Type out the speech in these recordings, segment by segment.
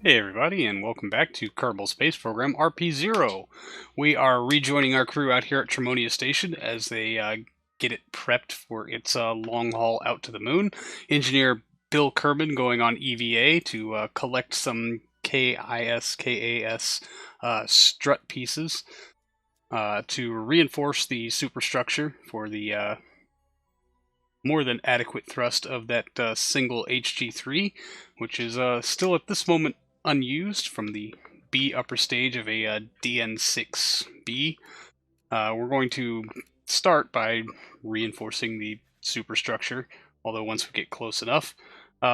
Hey everybody, and welcome back to Kerbal Space Program RP-0. We are rejoining our crew out here at Tremonia Station as they get it prepped for its long haul out to the moon. Engineer Bill Kerman going on EVA to collect some KIS strut pieces to reinforce the superstructure for the more than adequate thrust of that single HG3, which is still at this moment unused from the B upper stage of a DN6B. We're going to start by reinforcing the superstructure, although once we get close enough.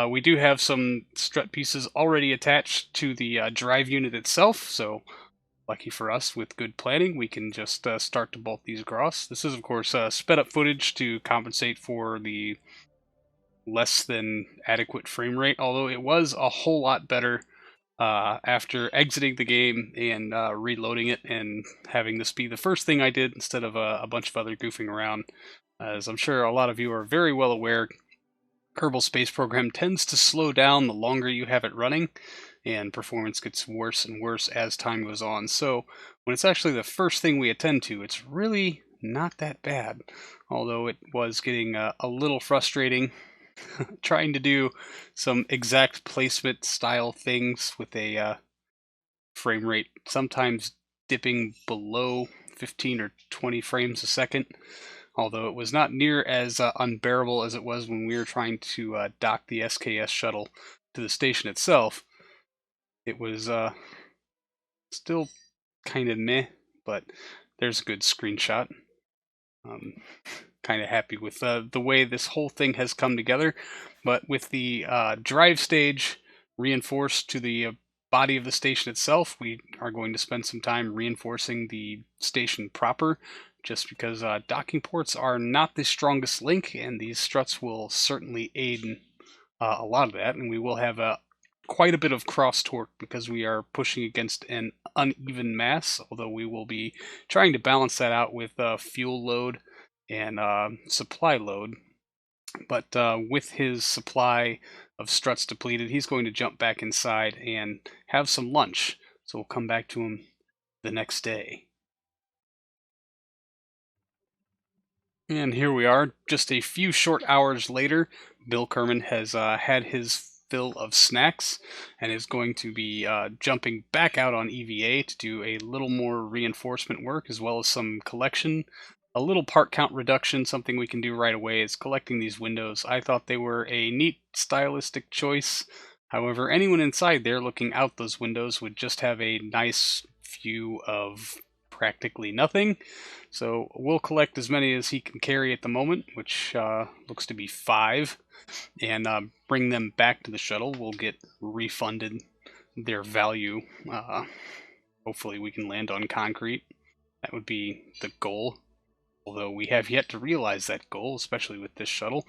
We do have some strut pieces already attached to the drive unit itself, so lucky for us, with good planning, we can just start to bolt these across. This is, of course, sped up footage to compensate for the less than adequate frame rate, although it was a whole lot better after exiting the game and reloading it and having this be the first thing I did instead of a bunch of other goofing around. As I'm sure a lot of you are very well aware, Kerbal Space Program tends to slow down the longer you have it running, and performance gets worse and worse as time goes on. So when it's actually the first thing we attend to, it's really not that bad, although it was getting a little frustrating trying to do some exact placement style things with a frame rate sometimes dipping below 15 or 20 frames a second, although it was not near as unbearable as it was when we were trying to dock the SKS shuttle to the station itself. It was still kind of meh, but there's a good screenshot. Kind of happy with the way this whole thing has come together, but with the drive stage reinforced to the body of the station itself, we are going to spend some time reinforcing the station proper, just because docking ports are not the strongest link, and these struts will certainly aid in a lot of that, and we will have quite a bit of cross torque because we are pushing against an uneven mass, although we will be trying to balance that out with fuel load and supply load. But with his supply of struts depleted, he's going to jump back inside and have some lunch. So we'll come back to him the next day. And here we are, just a few short hours later. Bill Kerman has had his fill of snacks and is going to be jumping back out on EVA to do a little more reinforcement work as well as some collection. A little part count reduction, something we can do right away, is collecting these windows. I thought they were a neat stylistic choice. However, anyone inside there looking out those windows would just have a nice view of practically nothing. So we'll collect as many as he can carry at the moment, which looks to be 5, and bring them back to the shuttle. We'll get refunded their value. Hopefully we can land on concrete. That would be the goal, although we have yet to realize that goal, especially with this shuttle.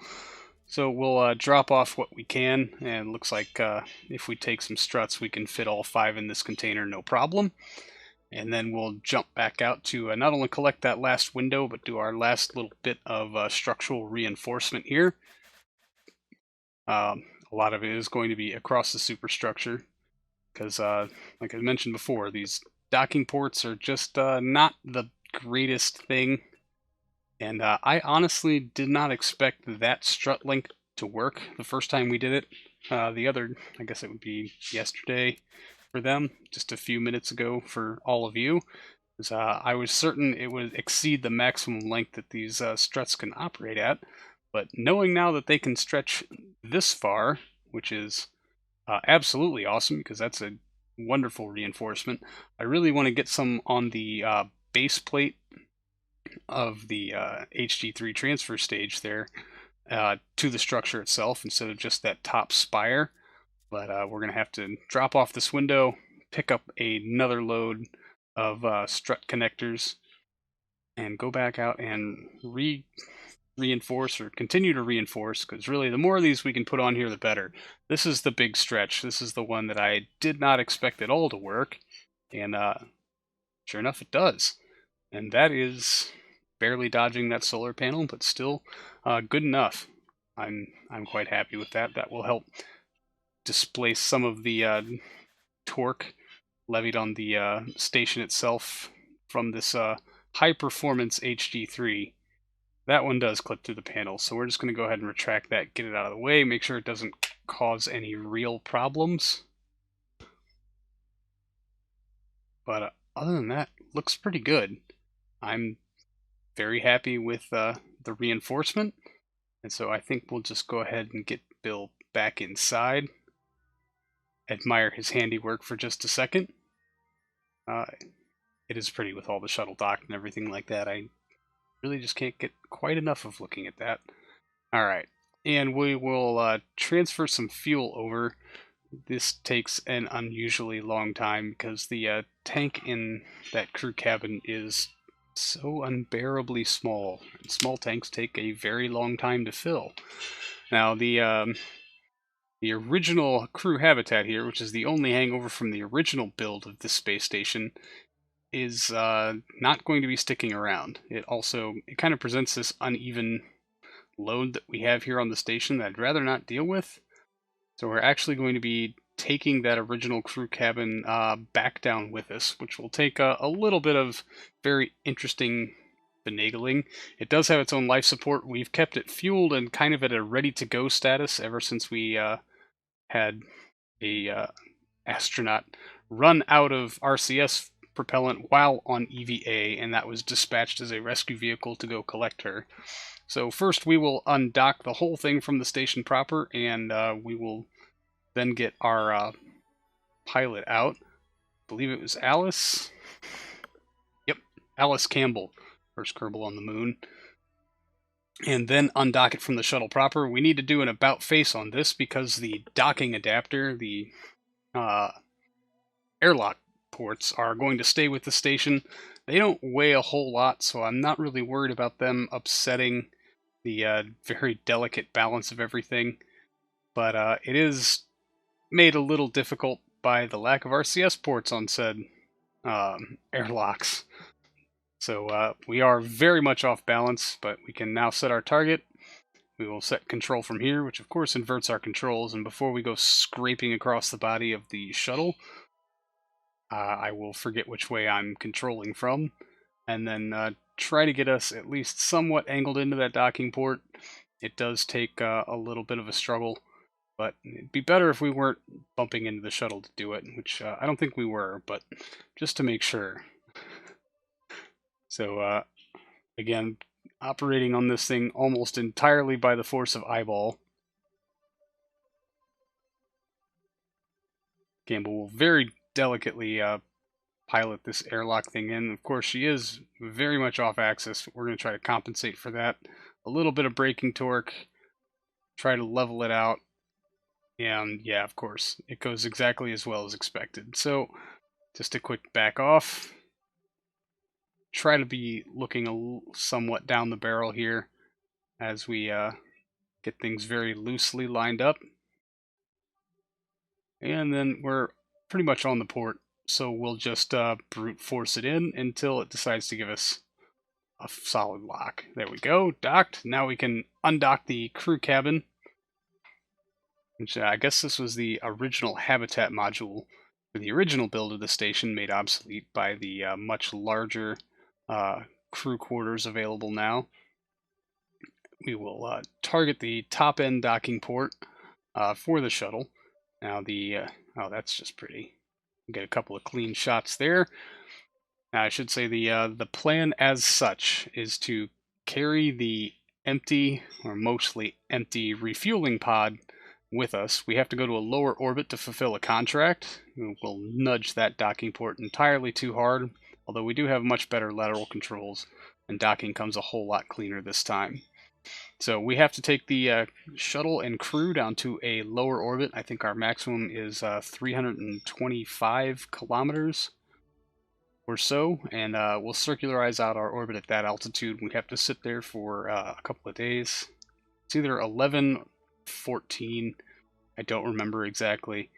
So we'll drop off what we can, and it looks like if we take some struts, we can fit all 5 in this container, no problem. And then we'll jump back out to not only collect that last window, but do our last little bit of structural reinforcement here. A lot of it is going to be across the superstructure, because like I mentioned before, these docking ports are just not the greatest thing. And I honestly did not expect that strut link to work the first time we did it. The other, I guess it would be yesterday for them, just a few minutes ago for all of you. I was certain it would exceed the maximum length that these struts can operate at, but knowing now that they can stretch this far, which is absolutely awesome because that's a wonderful reinforcement, I really want to get some on the base plate of the HG3 transfer stage there to the structure itself instead of just that top spire. But we're going to have to drop off this window, pick up another load of strut connectors, and go back out and reinforce or continue to reinforce, because really the more of these we can put on here, the better. This is the big stretch. This is the one that I did not expect at all to work, and sure enough, it does. And that is barely dodging that solar panel, but still good enough. I'm quite happy with that. That will help displace some of the torque levied on the station itself from this high-performance HG3. That one does clip through the panel, so we're just going to go ahead and retract that, get it out of the way, make sure it doesn't cause any real problems. But other than that, looks pretty good. I'm very happy with the reinforcement, and so I think we'll just go ahead and get Bill back inside. Admire his handiwork for just a second. It is pretty with all the shuttle docked and everything like that. I really just can't get quite enough of looking at that. Alright, and we will transfer some fuel over. This takes an unusually long time because the tank in that crew cabin is so unbearably small. Small tanks take a very long time to fill. Now, the original crew habitat here, which is the only hangover from the original build of this space station, is not going to be sticking around. It kind of presents this uneven load that we have here on the station that I'd rather not deal with. So we're actually going to be taking that original crew cabin back down with us, which will take a little bit of very interesting finagling. It does have its own life support. We've kept it fueled and kind of at a ready-to-go status ever since we had a astronaut run out of RCS propellant while on EVA, and that was dispatched as a rescue vehicle to go collect her. So first we will undock the whole thing from the station proper, and we will then get our pilot out. I believe it was Alice. Yep, Alice Campbell, first Kerbal on the moon. And then undock it from the shuttle proper. We need to do an about face on this because the docking adapter, the airlock ports, are going to stay with the station. They don't weigh a whole lot, so I'm not really worried about them upsetting the very delicate balance of everything. But it is made a little difficult by the lack of RCS ports on said airlocks. So we are very much off balance, but we can now set our target. We will set control from here, which of course inverts our controls, and before we go scraping across the body of the shuttle, I will forget which way I'm controlling from, and then try to get us at least somewhat angled into that docking port. It does take a little bit of a struggle, but it'd be better if we weren't bumping into the shuttle to do it, which I don't think we were, but just to make sure. So, again, operating on this thing almost entirely by the force of eyeball. Campbell will very delicately pilot this airlock thing in. Of course, she is very much off axis. We're going to try to compensate for that. A little bit of braking torque, try to level it out, and yeah, of course, it goes exactly as well as expected. So, just a quick back off. Try to be looking somewhat down the barrel here as we get things very loosely lined up. And then we're pretty much on the port, so we'll just brute force it in until it decides to give us a solid lock. There we go, docked. Now we can undock the crew cabin, which I guess this was the original habitat module for the original build of the station, made obsolete by the much larger crew quarters available now. We will target the top-end docking port for the shuttle. Now oh, that's just pretty. Get a couple of clean shots there. Now I should say the plan as such is to carry the empty, or mostly empty, refueling pod with us. We have to go to a lower orbit to fulfill a contract. We'll nudge that docking port entirely too hard, although we do have much better lateral controls, and docking comes a whole lot cleaner this time. So we have to take the shuttle and crew down to a lower orbit. I think our maximum is 325 kilometers or so, and we'll circularize out our orbit at that altitude. We have to sit there for a couple of days. It's either 11, 14, I don't remember exactly.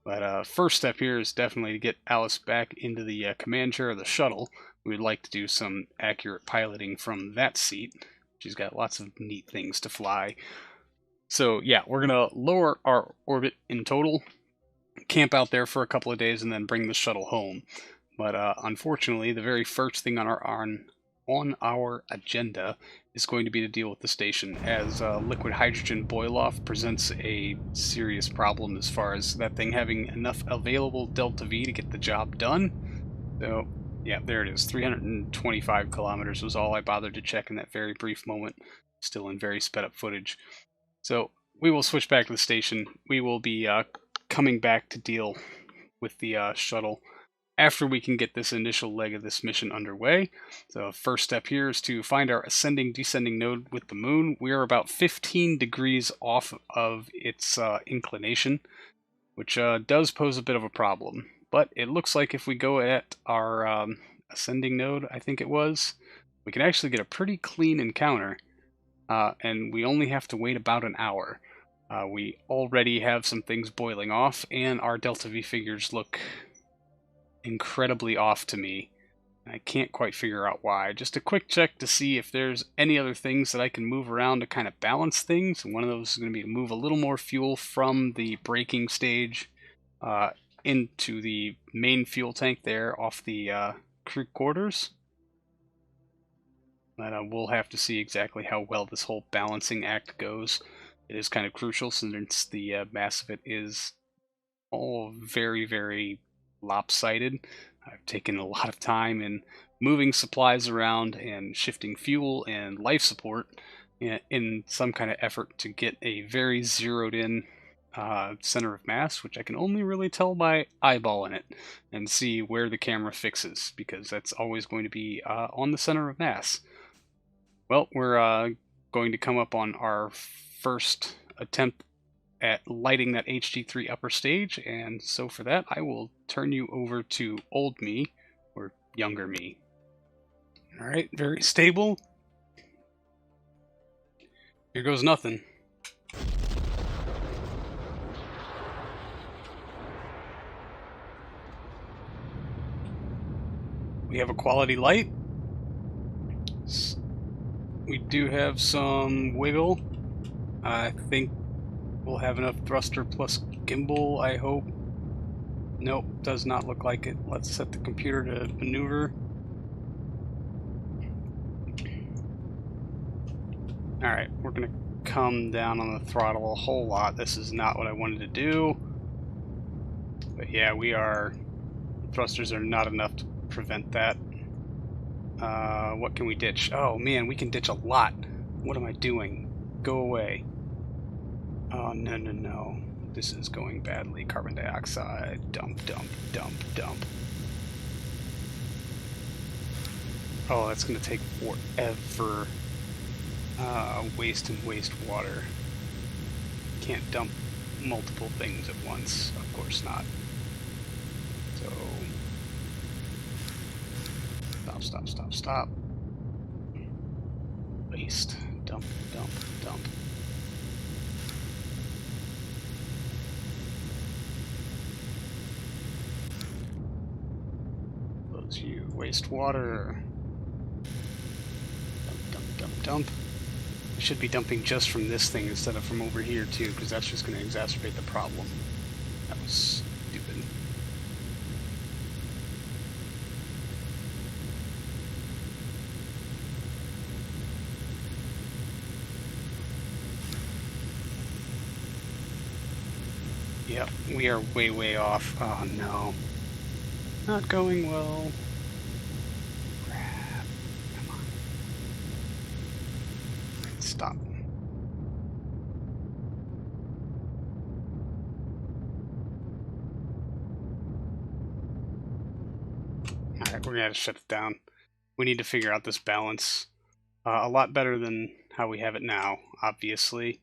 But first step here is definitely to get Alice back into the command chair of the shuttle. We'd like to do some accurate piloting from that seat. She's got lots of neat things to fly. So yeah, we're going to lower our orbit in total. camp out there for a couple of days and then bring the shuttle home. But unfortunately, the very first thing on our agenda is going to be to deal with the station, as liquid hydrogen boil-off presents a serious problem as far as that thing having enough available delta V to get the job done. So, yeah, there it is. 325 kilometers was all I bothered to check in that very brief moment, still in very sped-up footage. So, we will switch back to the station. We will be coming back to deal with the shuttle after we can get this initial leg of this mission underway. So first step here is to find our ascending descending node with the moon. We are about 15 degrees off of its inclination, which does pose a bit of a problem. But it looks like if we go at our ascending node, I think it was, we can actually get a pretty clean encounter, and we only have to wait about an hour. We already have some things boiling off, and our delta V figures look incredibly off to me. I can't quite figure out why. Just a quick check to see if there's any other things that I can move around to kind of balance things. And one of those is going to be to move a little more fuel from the braking stage into the main fuel tank there off the crew quarters. But we'll have to see exactly how well this whole balancing act goes. It is kind of crucial since the mass of it is all very, very lopsided. I've taken a lot of time in moving supplies around and shifting fuel and life support in some kind of effort to get a very zeroed in center of mass, which I can only really tell by eyeballing it and see where the camera fixes, because that's always going to be on the center of mass. Well, we're going to come up on our first attempt at lighting that HG3 upper stage, and so for that I will turn you over to old me, or younger me. Alright, very stable. Here goes nothing. We have a quality light. We do have some wiggle. I think we'll have enough thruster plus gimbal, I hope. Nope, does not look like it. Let's set the computer to maneuver. Alright, we're going to come down on the throttle a whole lot. This is not what I wanted to do. But yeah, thrusters are not enough to prevent that. What can we ditch? Oh man, we can ditch a lot. What am I doing? Go away. Oh, no, no, no. This is going badly. Carbon dioxide. Dump, dump, dump, dump. Oh, that's going to take forever. Waste and wastewater. Can't dump multiple things at once. Of course not. So... Stop, stop, stop, stop. Waste. Dump, dump, dump. Close you. Wastewater. Dump, dump, dump, dump. I should be dumping just from this thing instead of from over here too, because that's just going to exacerbate the problem. That was stupid. Yep, we are way, way off. Oh no. Not going well. Crap. Come on. Stop. Alright, we're gonna have to shut it down. We need to figure out this balance. A lot better than how we have it now, obviously.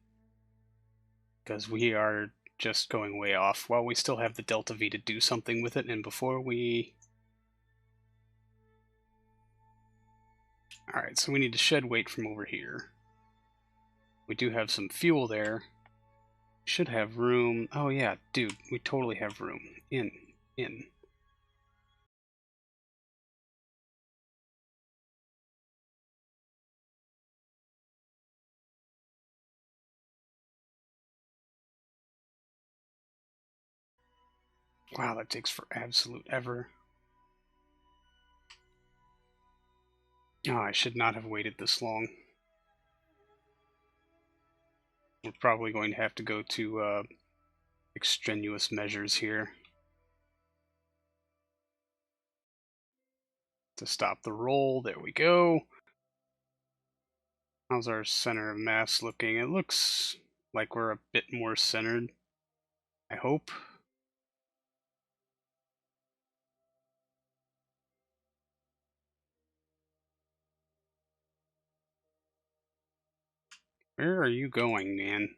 Because we are just going way off. While we still have the delta V to do something with it, and before we... Alright, so we need to shed weight from over here. We do have some fuel there. Should have room. Oh yeah, dude, we totally have room. In. Wow, that takes for absolute ever. Oh, I should not have waited this long. We're probably going to have to go to extraneous measures here to stop the roll. There we go. How's our center of mass looking? It looks like we're a bit more centered, I hope. Where are you going, man?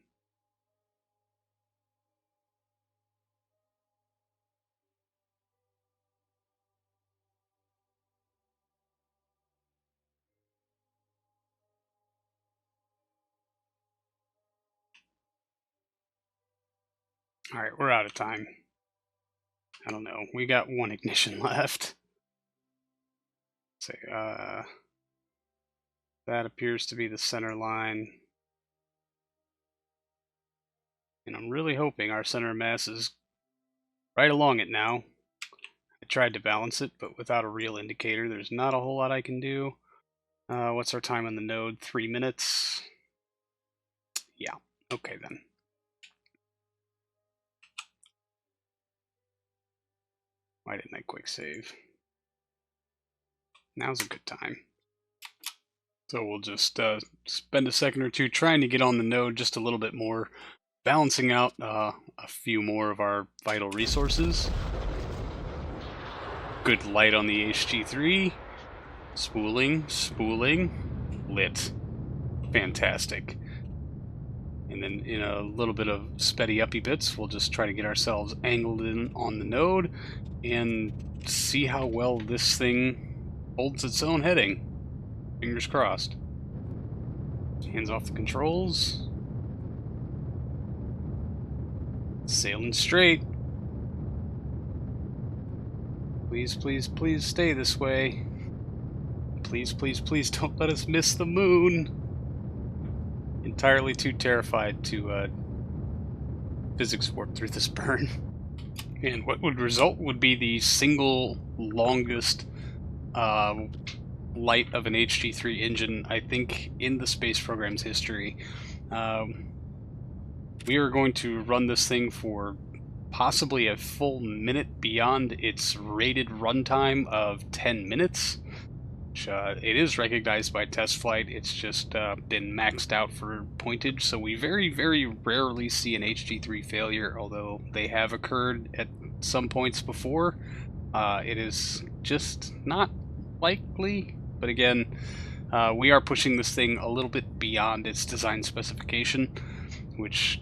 Alright, we're out of time. I don't know. We got one ignition left. So, that appears to be the center line. And I'm really hoping our center of mass is right along it now. I tried to balance it, but without a real indicator, there's not a whole lot I can do. What's our time on the node? 3 minutes? Yeah, okay then. Why didn't I quick save? Now's a good time. So we'll just spend a second or two trying to get on the node just a little bit more, balancing out a few more of our vital resources. Good light on the HG3. Spooling, spooling, lit. Fantastic. And then in a little bit of speddy uppy bits, we'll just try to get ourselves angled in on the node and see how well this thing holds its own heading. Fingers crossed. Hands off the controls. Sailing straight. Please, please, please stay this way. Please, please, please don't let us miss the moon. Entirely too terrified to physics warp through this burn. And what would result would be the single longest light of an HG3 engine, I think, in the space program's history. We are going to run this thing for possibly a full minute beyond its rated runtime of 10 minutes. Which, it is recognized by test flight, it's just been maxed out for pointage, so we very, very rarely see an HG3 failure, although they have occurred at some points before. It is just not likely, but again, we are pushing this thing a little bit beyond its design specification, which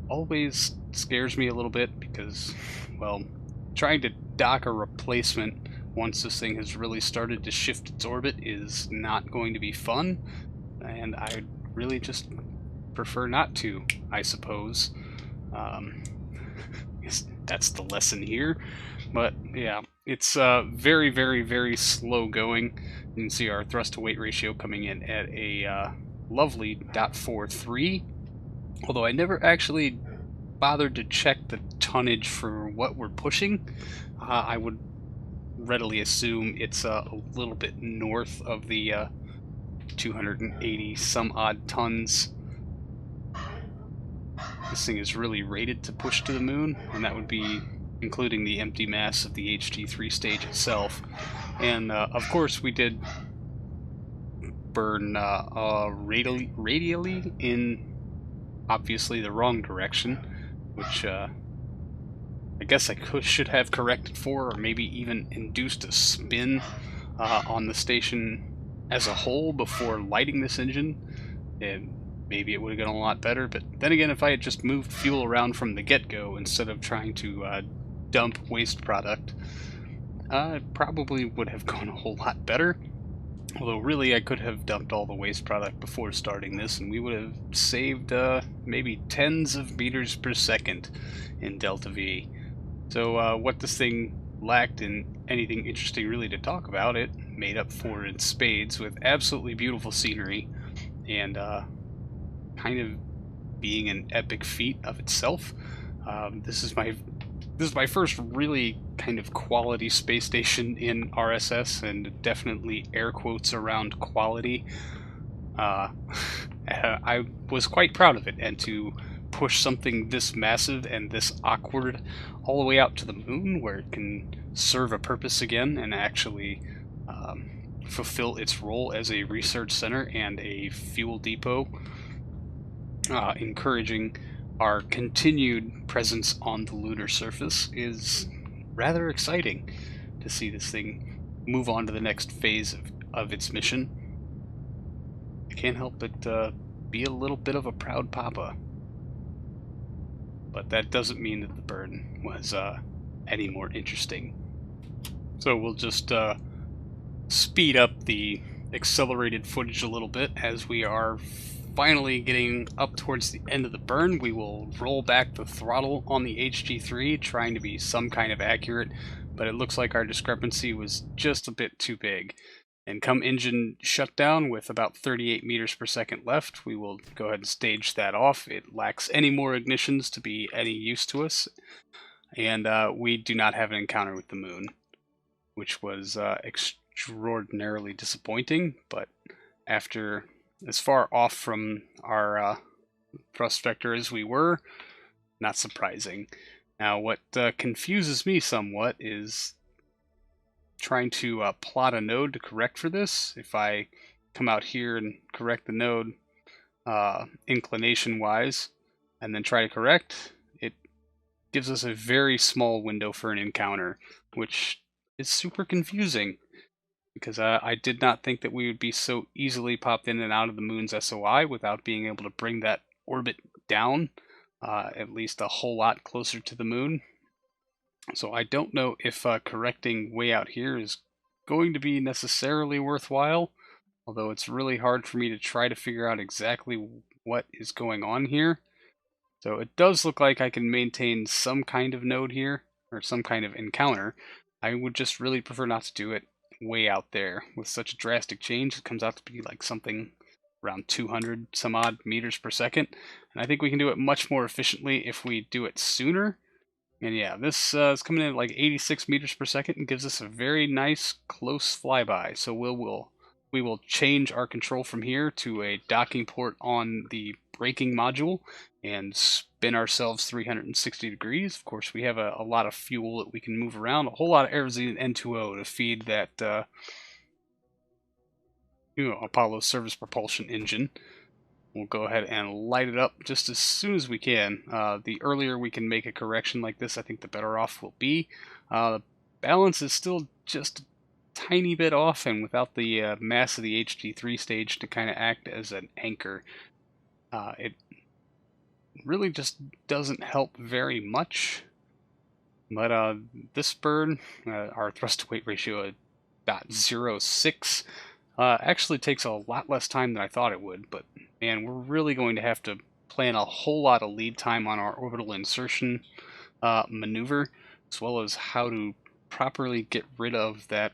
always scares me a little bit because, well, trying to dock a replacement once this thing has really started to shift its orbit is not going to be fun, and I really just prefer not to, I suppose. That's the lesson here. But yeah, it's very, very, very slow going. You can see our thrust to weight ratio coming in at a lovely 0.43, although I never actually bothered to check the tonnage for what we're pushing. I would readily assume it's a little bit north of the 280 some odd tons. This thing is really rated to push to the moon, and that would be including the empty mass of the HG3 stage itself. And of course we did burn radially in obviously the wrong direction, which I guess I should have corrected for, or maybe even induced a spin on the station as a whole before lighting this engine, and maybe it would have gone a lot better. But then again, if I had just moved fuel around from the get-go instead of trying to dump waste product, it probably would have gone a whole lot better. Although really I could have dumped all the waste product before starting this, and we would have saved maybe tens of meters per second in delta V. So what this thing lacked in anything interesting really to talk about, it made up for in spades with absolutely beautiful scenery and kind of being an epic feat of itself. This is my This is my first really kind of quality space station in RSS, and definitely air quotes around quality. I was quite proud of it, and to push something this massive and this awkward all the way out to the moon, where it can serve a purpose again and actually fulfill its role as a research center and a fuel depot, encouraging our continued presence on the lunar surface, is rather exciting to see this thing move on to the next phase of its mission. I can't help but be a little bit of a proud papa. But that doesn't mean that the burn was any more interesting. So we'll just speed up the accelerated footage a little bit as we are finally getting up towards the end of the burn. We will roll back the throttle on the HG3, trying to be some kind of accurate, but it looks like our discrepancy was just a bit too big. And come engine shutdown with about 38 meters per second left, we will go ahead and stage that off. It lacks any more ignitions to be any use to us, and we do not have an encounter with the moon, which was extraordinarily disappointing. But after as far off from our thrust vector as we were, not surprising. Now, what confuses me somewhat is trying to plot a node to correct for this. If I come out here and correct the node inclination wise and then try to correct, it gives us a very small window for an encounter, which is super confusing because I did not think that we would be so easily popped in and out of the moon's SOI without being able to bring that orbit down at least a whole lot closer to the moon. So I don't know if correcting way out here is going to be necessarily worthwhile, although it's really hard for me to try to figure out exactly what is going on here. So it does look like I can maintain some kind of node here, or some kind of encounter. I would just really prefer not to do it way out there. With such a drastic change, it comes out to be like something around 200 some odd meters per second. And I think we can do it much more efficiently if we do it sooner. And yeah, this is coming in at like 86 meters per second and gives us a very nice close flyby. So we will change our control from here to a docking port on the braking module and spin ourselves 360 degrees. Of course, we have a lot of fuel that we can move around, a whole lot of Aerozine N2O to feed that Apollo service propulsion engine. We'll go ahead and light it up just as soon as we can. The earlier we can make a correction like this, I think the better off we'll be. The balance is still just a tiny bit off, and without the mass of the HG3 stage to kind of act as an anchor, it really just doesn't help very much. But this burn, our thrust-to-weight ratio at 0.06, actually takes a lot less time than I thought it would, but man, we're really going to have to plan a whole lot of lead time on our orbital insertion maneuver, as well as how to properly get rid of that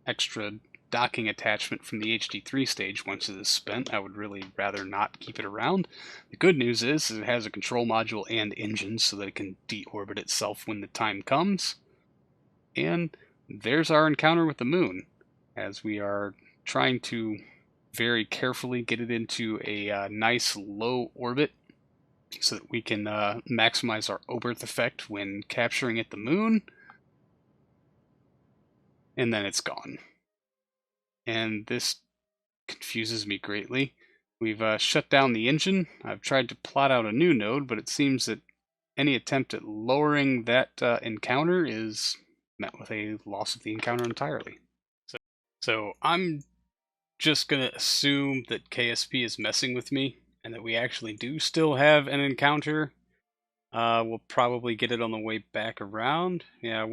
extra docking attachment from the HD3 stage once it is spent. I would really rather not keep it around. The good news is it has a control module and engine so that it can deorbit itself when the time comes. And there's our encounter with the moon, as we are trying to very carefully get it into a nice low orbit so that we can maximize our Oberth effect when capturing at the moon. And then it's gone. And this confuses me greatly. We've shut down the engine. I've tried to plot out a new node, but it seems that any attempt at lowering that encounter is met with a loss of the encounter entirely. So I'm just going to assume that KSP is messing with me and that we actually do still have an encounter. We'll probably get it on the way back around. Yeah,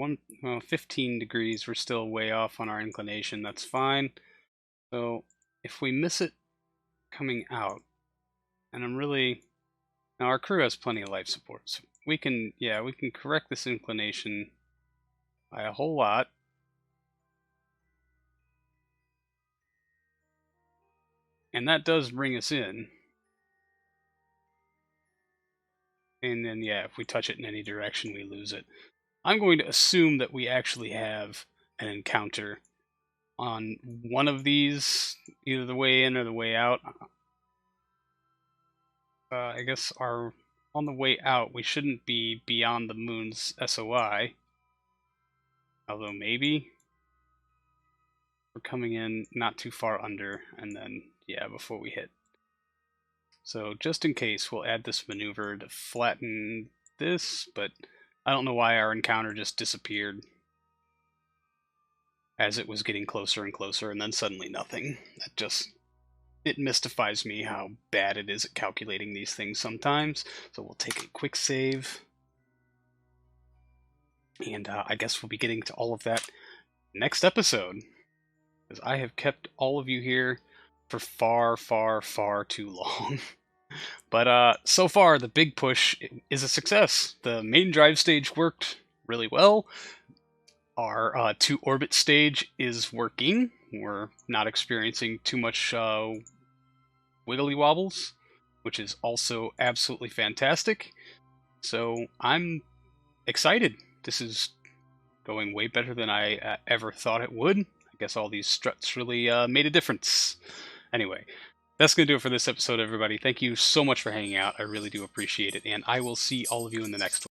15 degrees. We're still way off on our inclination. That's fine. So if we miss it coming out, and now our crew has plenty of life support, so we can correct this inclination by a whole lot. And that does bring us in. And then, yeah, if we touch it in any direction, we lose it. I'm going to assume that we actually have an encounter on one of these, either the way in or the way out. I guess on the way out, we shouldn't be beyond the moon's SOI. Although maybe we're coming in not too far under, and then, yeah, before we hit. So just in case, we'll add this maneuver to flatten this, but I don't know why our encounter just disappeared as it was getting closer and closer, and then suddenly nothing. It mystifies me how bad it is at calculating these things sometimes. So we'll take a quick save. And I guess we'll be getting to all of that next episode, because I have kept all of you here for far, far, far too long. But so far, the big push is a success. The main drive stage worked really well. Our 2-orbit stage is working. We're not experiencing too much wiggly wobbles, which is also absolutely fantastic. So I'm excited. This is going way better than I ever thought it would. I guess all these struts really made a difference. Anyway, that's going to do it for this episode, everybody. Thank you so much for hanging out. I really do appreciate it, and I will see all of you in the next one.